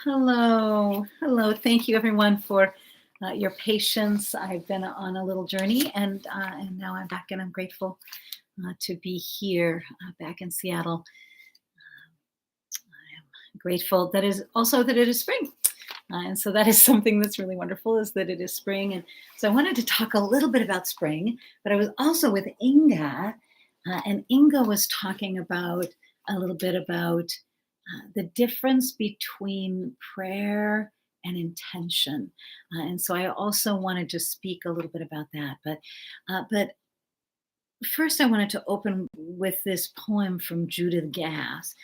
Hello. Hello. Thank you, everyone, for your patience. I've been on a little journey, and now I'm back, and I'm grateful to be here back in Seattle. I am grateful that is also that it is spring. And so that is something that's really wonderful is that it is spring. And so I wanted to talk a little bit about spring, but I was also with Inga, and Inga was talking about a little bit about the difference between prayer and intention. And so I also wanted to speak a little bit about that. But first, I wanted to open with this poem from Judith Gass.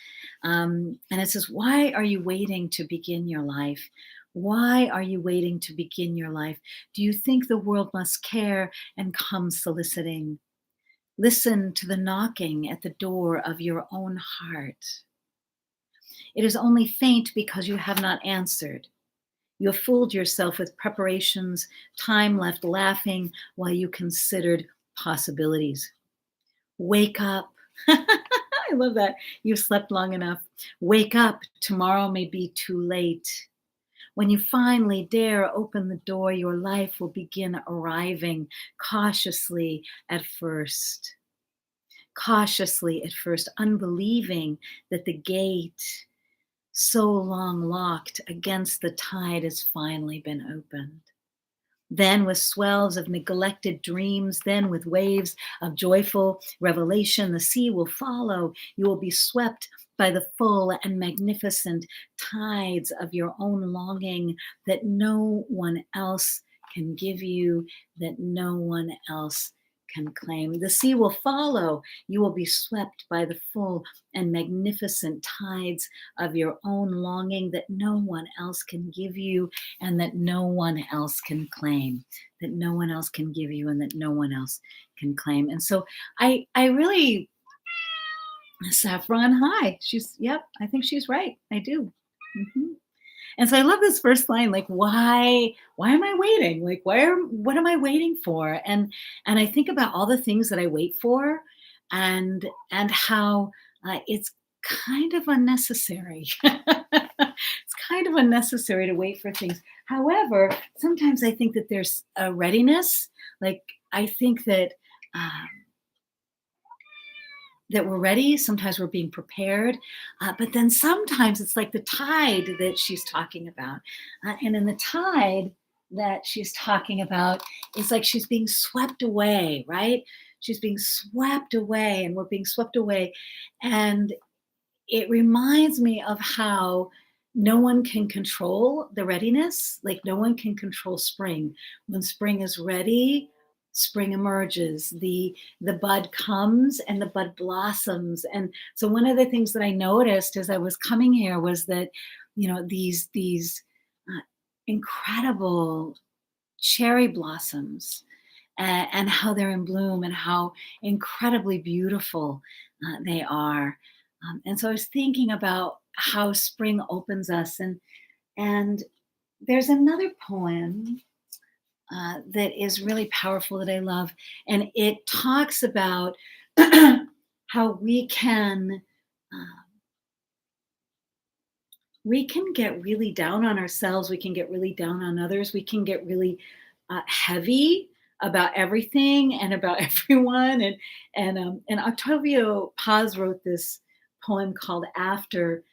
And it says, "Why are you waiting to begin your life? Why are you waiting to begin your life? Do you think the world must care and come soliciting? Listen to the knocking at the door of your own heart. It is only faint because you have not answered. You have fooled yourself with preparations, time left laughing while you considered possibilities. Wake up." I love that. You've slept long enough. Wake up. Tomorrow may be too late. When you finally dare open the door, your life will begin arriving cautiously at first. Cautiously at first, unbelieving that the gate, so long locked against the tide, has finally been opened. Then with swells of neglected dreams, then with waves of joyful revelation, the sea will follow. You will be swept by the full and magnificent tides of your own longing that no one else can give you, that no one else can claim. The sea will follow. You will be swept by the full and magnificent tides of your own longing that no one else can give you and that no one else can claim, that no one else can give you and that no one else can claim. And so I really, Saffron, hi. Yep, I think she's right. I do. Mhm. And so I love this first line, like, why am I waiting? Like, what am I waiting for? And I think about all the things that I wait for and how it's kind of unnecessary. It's kind of unnecessary to wait for things. However, sometimes I think that there's a readiness. Like, I think um, that we're ready. Sometimes we're being prepared. But then sometimes it's like the tide that she's talking about. And in the tide that she's talking about, it's like she's being swept away, right? She's being swept away, and we're being swept away. And it reminds me of how no one can control the readiness. Like, no one can control spring. When spring is ready, spring emerges. The bud comes and the bud blossoms. And so one of the things that I noticed as I was coming here was that, these incredible cherry blossoms, and how they're in bloom and how incredibly beautiful they are. And so I was thinking about how spring opens us, and there's another poem that is really powerful that I love, and it talks about how uh, we can get really down on ourselves, we can get really down on others, we can get really heavy about everything and about everyone. And Octavio Paz wrote this poem called After,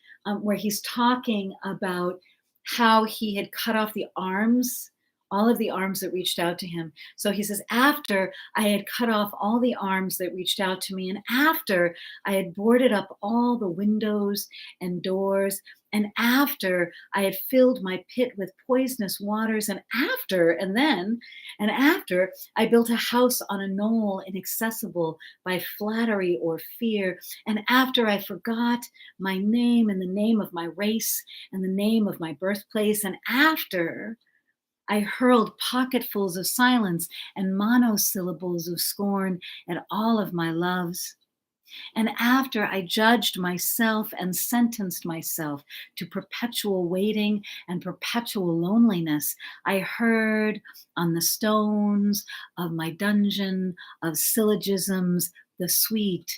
where he's talking about how he had cut off the arms, all of the arms that reached out to him. So he says, after I had cut off all the arms that reached out to me, and after I had boarded up all the windows and doors, and after I had filled my pit with poisonous waters, and after I built a house on a knoll inaccessible by flattery or fear, and after I forgot my name and the name of my race and the name of my birthplace, and after I hurled pocketfuls of silence and monosyllables of scorn at all of my loves. And after I judged myself and sentenced myself to perpetual waiting and perpetual loneliness, I heard on the stones of my dungeon of syllogisms the sweet,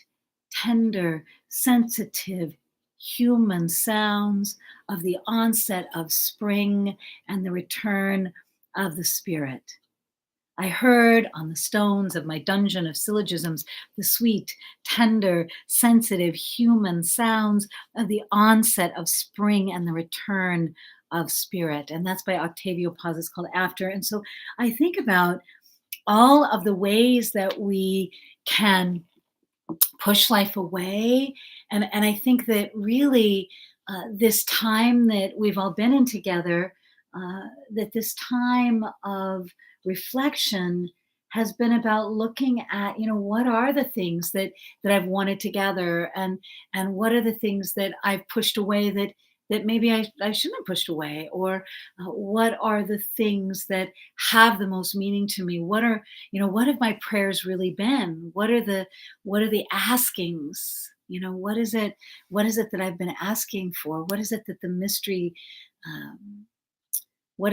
tender, sensitive human sounds of the onset of spring and the return of the spirit. I heard on the stones of my dungeon of syllogisms the sweet, tender, sensitive human sounds of the onset of spring and the return of spirit. And that's by Octavio Paz. It's called After. And so I think about all of the ways that we can push life away. And I think that really this time that we've all been in together, that this time of reflection has been about looking at, what are the things that I've wanted to gather, and what are the things that I've pushed away that maybe I shouldn't have pushed away, or what are the things that have the most meaning to me? What have my prayers really been? What are the askings? What is it that I've been asking for? Um, what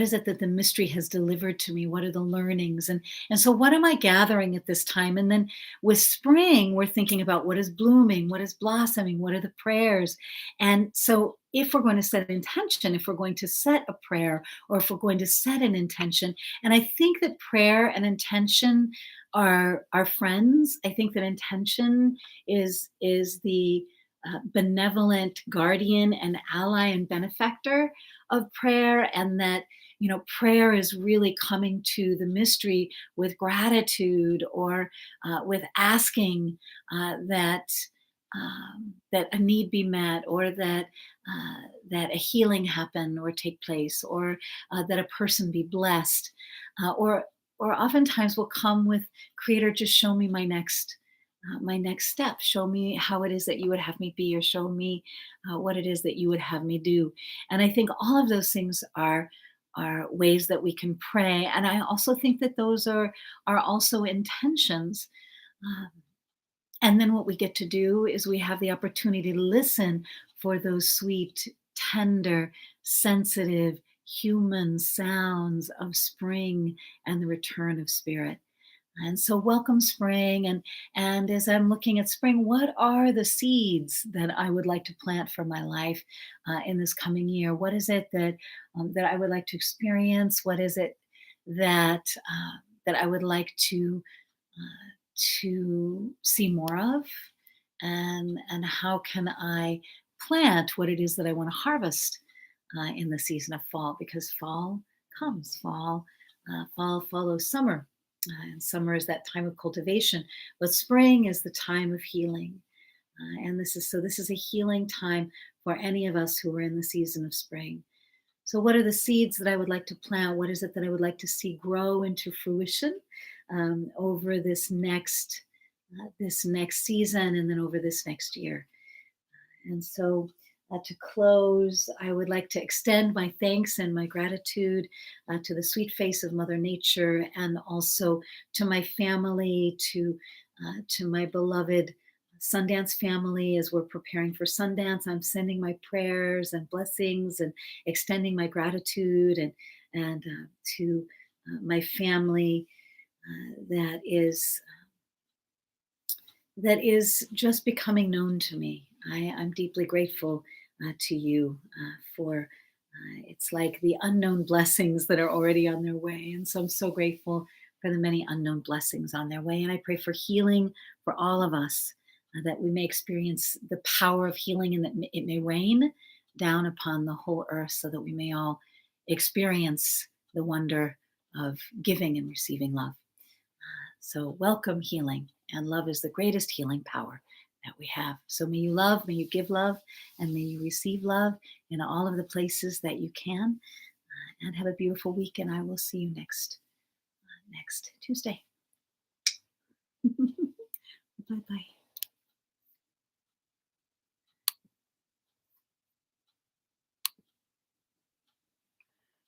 is it that the mystery has delivered to me? What are the learnings? And so what am I gathering at this time? And then with spring, we're thinking about what is blooming, what is blossoming, what are the prayers? And so if we're going to set an intention, if we're going to set a prayer, or if we're going to set an intention, and I think that prayer and intention are friends. I think that intention is the benevolent guardian and ally and benefactor of prayer, and that prayer is really coming to the mystery with gratitude, or with asking that a need be met, or that a healing happen or take place, or that a person be blessed, or oftentimes will come with, Creator, just show me my next step. Show me how it is that you would have me be, or show me what it is that you would have me do. And I think all of those things are ways that we can pray. And I also think that those are also intentions. Um, and then what we get to do is we have the opportunity to listen for those sweet, tender, sensitive, human sounds of spring and the return of spirit. And so welcome spring. And as I'm looking at spring, what are the seeds that I would like to plant for my life in this coming year? What is it that I would like to experience? What is it that I would like to see more of? And how can I plant what it is that I want to harvest in the season of fall? Because fall comes, fall follows summer. And summer is that time of cultivation, but spring is the time of healing. And this is a healing time for any of us who are in the season of spring. So, what are the seeds that I would like to plant? What is it that I would like to see grow into fruition over this next season, and then over this next year? And so, to close, I would like to extend my thanks and my gratitude to the sweet face of Mother Nature, and also to my family, to my beloved Sundance family. As we're preparing for Sundance, I'm sending my prayers and blessings, and extending my gratitude, and to my family that is just becoming known to me. I'm deeply grateful to you for it's like the unknown blessings that are already on their way. And so I'm so grateful for the many unknown blessings on their way. And I pray for healing for all of us, that we may experience the power of healing, and that it may rain down upon the whole earth, so that we may all experience the wonder of giving and receiving love. So welcome healing, and love is the greatest healing power that we have. So may you love, may you give love, and may you receive love in all of the places that you can. And have a beautiful week, and I will see you next Tuesday. Bye bye.